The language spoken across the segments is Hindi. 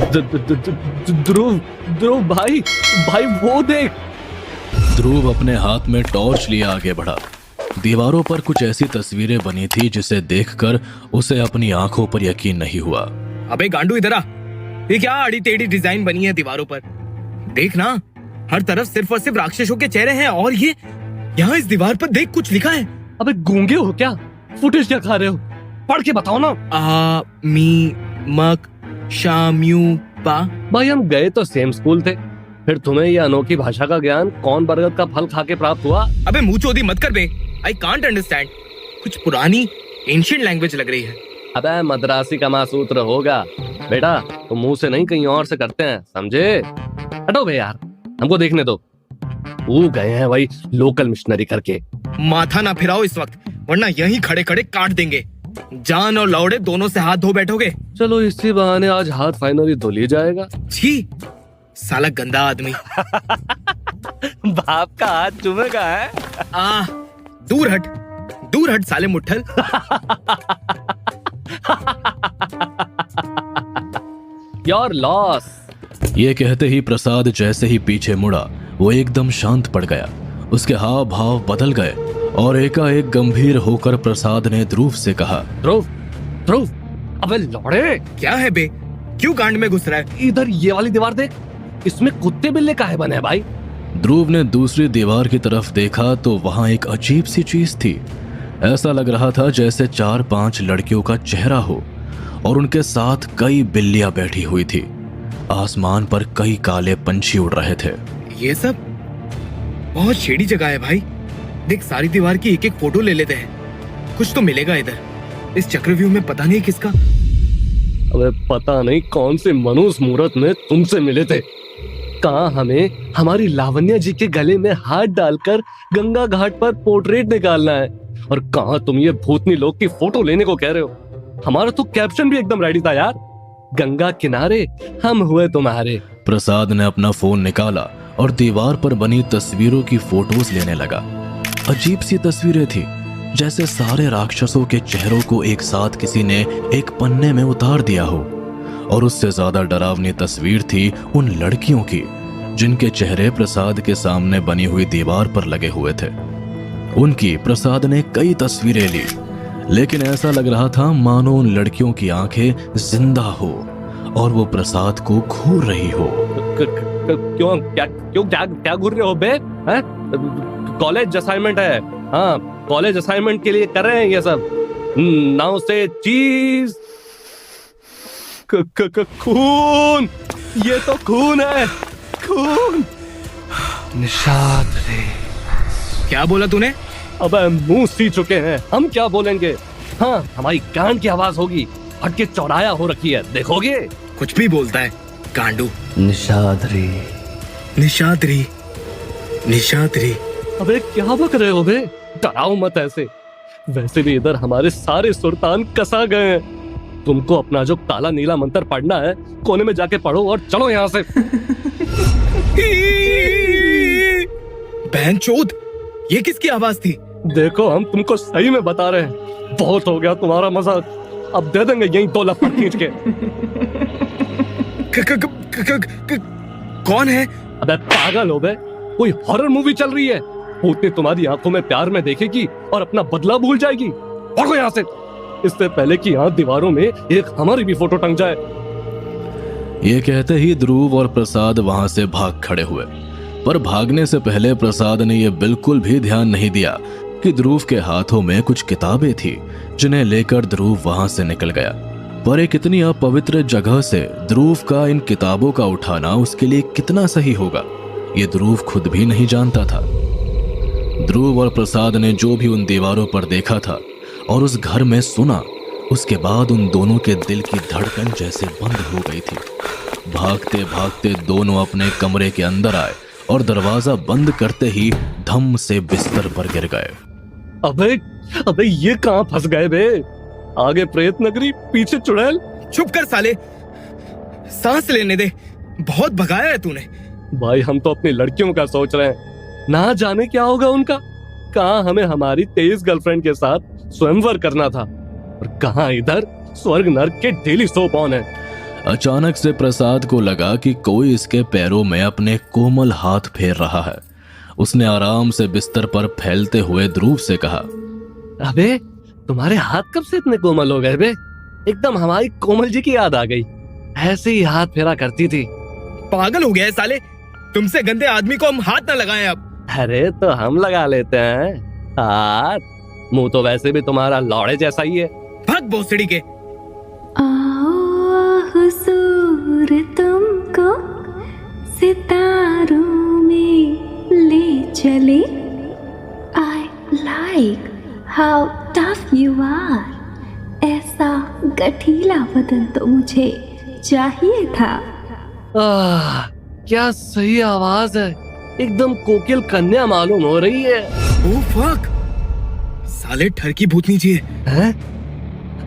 ध्रुव, ध्रुव भाई, भाई वो देख। ध्रुव अपने हाथ में टॉर्च लिए आगे बढ़ा। दीवारों पर कुछ ऐसी तस्वीरें बनी थी जिसे देखकर उसे अपनी आंखों पर यकीन नहीं हुआ। अबे गांडू इधर आ, ये क्या आड़ी टेढ़ी डिजाइन बनी है दीवारों पर? देख ना, हर तरफ सिर्फ और सिर्फ राक्षसों के चेहरे हैं। और ये यहाँ इस दीवार पर देख, कुछ लिखा है। अबे गूंगे हो क्या? फुटेज क्या खा रहे हो? पढ़ के बताओ ना। आ मी मक शाम्यू पा। भाई हम गए तो सेम स्कूल थे, फिर तुम्हें ये अनोखी भाषा का ज्ञान कौन बरगद का फल खा के प्राप्त हुआ? अबे मुंह चोदी मत कर बे, आई कांट अंडरस्टैंड। कुछ पुरानी एंशिएंट लैंग्वेज लग रही है। अबे मद्रासी का मासूत्र होगा बेटा, तो मुंह से नहीं कहीं और से करते हैं, समझे? हटो बे यार, हमको देखने दो। वो गए हैं वही लोकल मिशनरी करके। माथा ना फिराओ इस वक्त, वरना यहीं खड़े खड़े काट देंगे। जान और लौड़े दोनों से हाथ धो बैठोगे। चलो इसी बहाने आज हाथ फाइनली धो लिया जाएगा। छी, साला गंदा आदमी। बाप का हाथ चूमेगा है? दूर हट, दूर हट साले मुट्ठल। Your loss. ये कहते ही प्रसाद जैसे ही पीछे मुड़ा वो एकदम शांत पड़ गया। उसके हाव भाव बदल गए और एकाएक गंभीर होकर प्रसाद ने ध्रुव से कहा, ध्रुव, ध्रुव, अबे लौड़े क्या है बे, क्यों कांड में घुस रहा है? इधर ये वाली दीवार देख, इसमें कुत्ते बिल्ले काहे बने हैं भाई? ध्रुव ने दूसरी दीवार की तरफ देखा तो वहां एक अजीब सी चीज थी। ऐसा लग रहा था जैसे 4-5 लड़कियों का चेहरा हो और उनके साथ कई बिल्लियां बैठी हुई थी। आसमान पर कई काले पंछी उड़ रहे थे। ये सब बहुत शेडी जगह है भाई। देख, सारी दीवार की एक एक फोटो ले लेते हैं, कुछ तो मिलेगा इधर। इस चक्रव्यूह में पता नहीं किसका। अबे पता नहीं कौन से मनुष्य मुहूर्त में तुमसे मिले थे। कहाँ हमें हमारी लावण्या जी के गले में हाथ डालकर गंगा घाट पर पोर्ट्रेट निकालना है, और कहाँ तुम ये भूतनी लोग की फोटो लेने को कह रहे हो। हमारा तो कैप्शन भी एकदम रेडी था यार, गंगा किनारे हम हुए तुम्हारे। प्रसाद ने अपना फोन निकाला और दीवार पर बनी तस्वीरों की फोटोज लेने लगा। अजीब सी तस्वीरें थी, जैसे सारे राक्षसों के चेहरों को एक साथ किसी ने एक पन्ने में उतार दिया हो। और उससे ज्यादा डरावनी तस्वीर थी उन लड़कियों की जिनके चेहरे प्रसाद के सामने बनी हुई दीवार पर लगे हुए थे। उनकी प्रसाद ने कई तस्वीरें ली, लेकिन ऐसा लग रहा था मानो उन लड़कियों की आंखें जिंदा हो और वो प्रसाद को घूर रही हो। क्या घूर रहे हो बे? कॉलेज असाइनमेंट है। हाँ, कॉलेज असाइनमेंट के लिए कर रहे हैं ये सब। नाउ से चीज खून, ये तो खून है, खून। निषाद रे। क्या बोला तूने? अबे मुंह सी चुके हैं, हम क्या बोलेंगे? हाँ, हमारी कान की आवाज होगी, हटके चौराया हो रखी है, देखोगे? कुछ भी बोलता है गांडू। निषादरी, निशादरी, निशादरी। अबे क्या बक रहे हो बे? डराओ मत ऐसे। वैसे भी इधर हमारे सारे सुल्तान कसा गए हैं। तुमको अपना जो काला नीला मंत्र पढ़ना है, कोने में जाके पढ़ो और चलो यहाँ से। बहनचोद, ये किसकी आवाज थी? देखो, हम तुमको सही में बता रहे हैं, बहुत हो गया तुम्हारा मजाक। अब दे देंगे यही 2 लपड़ खींच के। कौन है? अबे पागल हो बे, कोई हॉरर मूवी चल रही है। भूतनी तुम्हारी आंखों में प्यार में देखेगी और अपना बदला भूल जाएगी। भागो यहाँ से, इससे पहले कि यहाँ दीवारों में एक हमारी भी फोटो टंग जाए। ये कहते ही ध्रुव और प्रसाद वहां से भाग खड़े हुए, पर भागने से पहले प्रसाद ने यह बिल्कुल भी ध्यान नहीं दिया कि ध्रुव के हाथों में कुछ किताबें थी, जिन्हें लेकर ध्रुव वहां से निकल गया। पर एक इतनी अपवित्र जगह से ध्रुव का इन किताबों का उठाना उसके लिए कितना सही होगा, ये ध्रुव खुद भी नहीं जानता था। ध्रुव और प्रसाद ने जो भी उन दीवारों पर देखा था और उस घर में सुना, उसके बाद उन दोनों के दिल की धड़कन जैसे बंद हो गई थी। भागते भागते दोनों अपने कमरे के अंदर आए और दरवाजा बंद करते ही धम से बिस्तर पर गिर गए। अबे ये कहाँ फंस गए बे? आगे प्रेत नगरी, पीछे चुड़ैल। चुप कर साले, सांस लेने दे, बहुत भगाया है तूने। भाई हम तो अपनी लड़कियों का सोच रहे हैं, ना जाने क्या होगा उनका। कहाँ हमें हमारी 23 गर्लफ्रेंड के साथ स्वयंवर करना था, और कहाँ इधर स्वर्ग नर्क के डेली सोप ऑन है। अचानक से प्रसाद को लगा कि कोई इसके पैरों में अपने कोमल हाथ फेर रहा है। उसने आराम से बिस्तर पर फैलते हुए ध्रुव से कहा, अबे तुम्हारे हाथ कब से इतने कोमल हो गए बे? एकदम हमारी कोमल जी की याद आ गई, ऐसे ही हाथ फेरा करती थी। पागल हो गया है साले, तुमसे गंदे आदमी को हम हाथ ना लगाएं अब। अरे तो हम लगा लेते हैं हाथ, मुंह तो वैसे भी तुम्हारा लौड़े जैसा ही है। भाग भोसड़ी के। आओ हुजूर तुमको सितारों में ले चले। I like how tough you are। ऐसा गठीला बदन तो मुझे चाहिए था। क्या सही आवाज है, एकदम कोकिल कन्या मालूम हो रही है। ओह फक, साले ठरकी भूतनी जी हैं?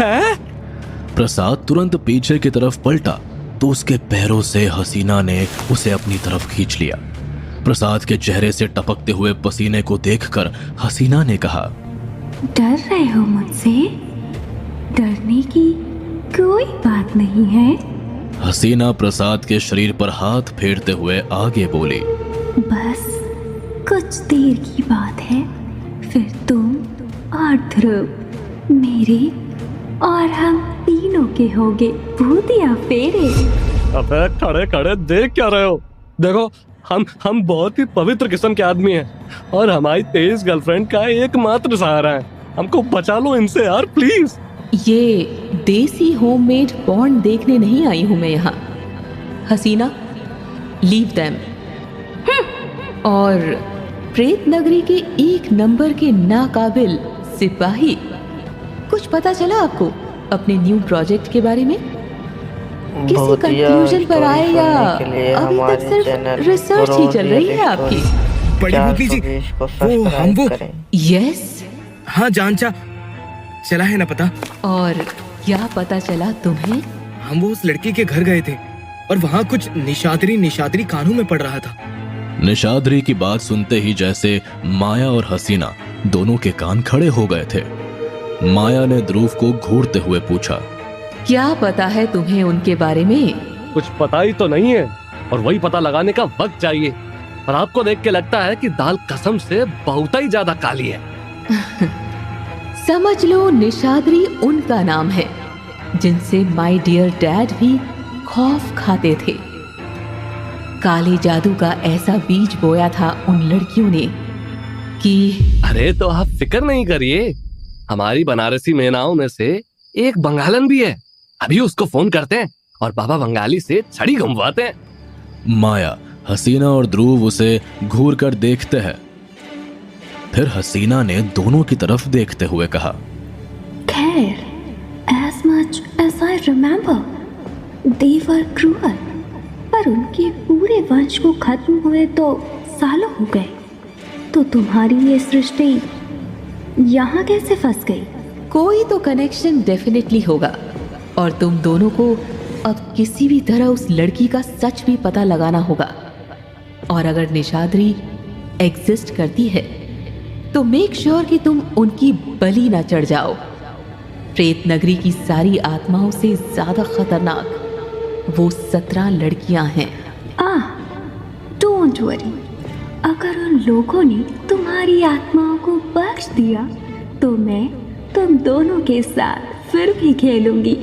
हैं? प्रसाद तुरंत पीछे की तरफ पलटा तो उसके पैरों से हसीना ने उसे अपनी तरफ खींच लिया। प्रसाद के चेहरे से टपकते हुए पसीने को देखकर हसीना ने कहा, डर रहे हो मुझसे? डरने की कोई बात नहीं है। हसीना प्रसाद के शरीर पर हाथ फेरते हुए आगे बोली, बस कुछ देर की बात है, फिर तुम और ध्रुव मेरे और हम तीनों के होगे भूतिया फेरे। अबे खड़े खड़े देख क्या रहे हो? देखो हम बहुत ही पवित्र किस्म के आदमी हैं और हमारी तेज गर्लफ्रेंड का एकमात्र सहारा है। हमको बचा लो इनसे यार प्लीज। ये देसी होममेड पॉर्न देखने नहीं आई हूं मैं यहाँ। हसीना, लीव देम। और प्रेत नगरी के 1 नंबर के नाकाबिल सिपाही, कुछ पता चला आपको अपने न्यू प्रोजेक्ट के बारे में? किसी कंक्लूजन पर आए या अभी तक सिर्फ रिसर्च ही चल रही है आपकी? बड़ी भूतनी जी, वो यस, हाँ जानचा चला है ना पता। और क्या पता चला तुम्हें? हम वो उस लड़की के घर गए थे और वहाँ कुछ निशादरी कानों में पड़ रहा था। निशादरी की बात सुनते ही जैसे माया और हसीना दोनों के कान खड़े हो गए थे। माया ने ध्रुव को घूरते हुए पूछा, क्या पता है तुम्हें उनके बारे में? कुछ पता ही तो नहीं है और वही पता लगाने का वक्त चाहिए। और आपको देख के लगता है कि दाल कसम से बहुत ही ज्यादा काली है। समझ लो निशादरी उनका नाम है जिनसे माय डियर डैड भी खौफ खाते थे। काले जादू का ऐसा बीज बोया था उन लड़कियों ने कि अरे तो आप फिक्र नहीं करिए, हमारी बनारसी मेनाओं में से एक बंगालन भी है। अभी उसको फोन करते हैं और बाबा बंगाली से छड़ी घुमवाते हैं। माया, हसीना और ध्रुव उसे घूर कर देखते हैं। फिर हसीना ने दोनों की तरफ देखते हुए कहा, खैर, as much as I remember, they were cruel। पर उनके पूरे वंश को खत्म हुए तो सालों हो गए, तो तुम्हारी ये सृष्टि यहाँ कैसे फंस गई? कोई तो कनेक्शन डेफिनेटली होगा और तुम दोनों को अब किसी भी तरह उस लड़की का सच भी पता लगाना होगा। और अगर निशादरी एग्जिस्ट करती है तो मेक श्योर कि तुम उनकी बलि ना चढ़ जाओ। प्रेत नगरी की सारी आत्माओं से ज्यादा खतरनाक वो 17 लड़कियां हैं। डोंट वरी, अगर उन लोगों ने तुम्हारी आत्माओं को बख्श दिया तो मैं तुम दोनों के साथ फिर भी खेलूंगी।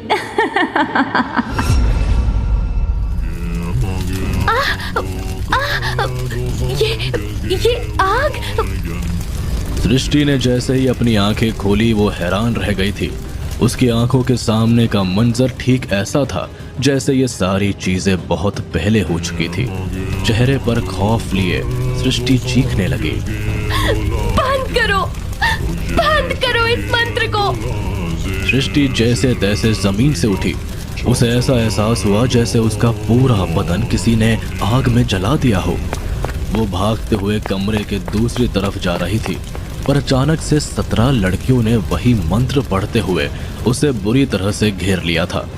ये आग! सृष्टि ने जैसे ही अपनी आंखें खोली वो हैरान रह गई थी। उसकी आंखों के सामने का मंजर ठीक ऐसा था जैसे ये सारी चीजें बहुत पहले हो चुकी थी। चेहरे पर खौफ लिए सृष्टि चीखने लगी, बंद करो इस मंत्र को। सृष्टि जैसे तैसे जमीन से उठी। उसे ऐसा एहसास हुआ जैसे उसका पूरा बदन किसी ने आग में जला दिया हो। वो भागते हुए कमरे के दूसरी तरफ जा रही थी, पर अचानक से 17 लड़कियों ने वही मंत्र पढ़ते हुए उसे बुरी तरह से घेर लिया था।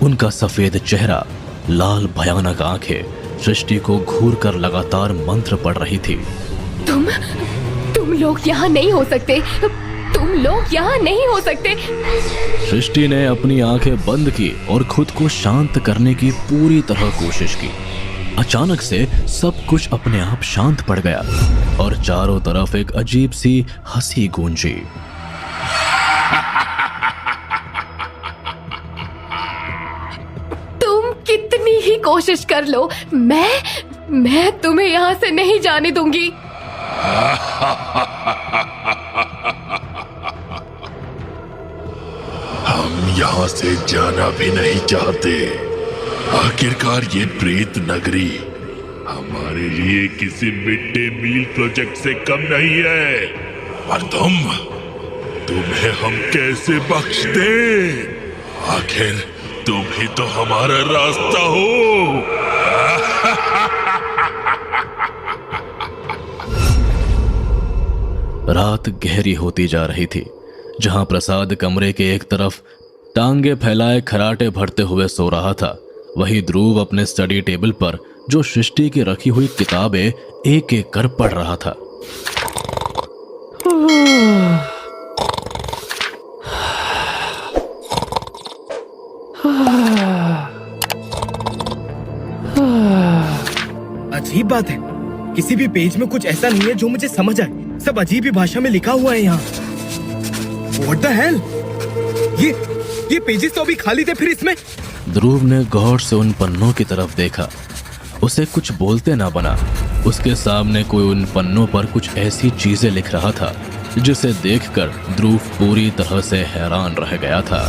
उनका सफेद चेहरा, लाल भयानक आंखें सृष्टि को घूर कर लगातार मंत्र पढ़ रही थी। तुम लोग यहाँ नहीं हो सकते। तुम लोग यहाँ नहीं हो सकते। सृष्टि ने अपनी आंखें बंद की और खुद को शांत करने की पूरी तरह कोशिश की। अचानक से सब कुछ अपने आप शांत पड़ गया और चारों तरफ एक अजीब सी हंसी गूंजी। तुम कितनी ही कोशिश कर लो, मैं तुम्हें यहाँ से नहीं जाने दूंगी। हम यहाँ से जाना भी नहीं चाहते। आखिरकार ये प्रेत नगरी हमारे लिए किसी मिड डे मील प्रोजेक्ट से कम नहीं है। पर तुम्हें हम कैसे बख्श दें? आखिर तुम ही तो हमारा रास्ता हो। रात गहरी होती जा रही थी। जहां प्रसाद कमरे के एक तरफ टांगे फैलाए खराटे भरते हुए सो रहा था, वहीं ध्रुव अपने स्टडी टेबल पर जो सृष्टि की रखी हुई किताबें एक एक कर पढ़ रहा था। अजीब बात है, किसी भी पेज में कुछ ऐसा नहीं है जो मुझे समझ आए। सब अजीब ही भाषा में लिखा हुआ है यहाँ। What the hell? ये पेजेस तो अभी खाली थे, फिर इसमें। ध्रुव ने गौर से उन पन्नों की तरफ देखा। उसे कुछ बोलते ना बना। उसके सामने कोई उन पन्नों पर कुछ ऐसी चीजें लिख रहा था जिसे देखकर ध्रुव पूरी तरह से हैरान रह गया था।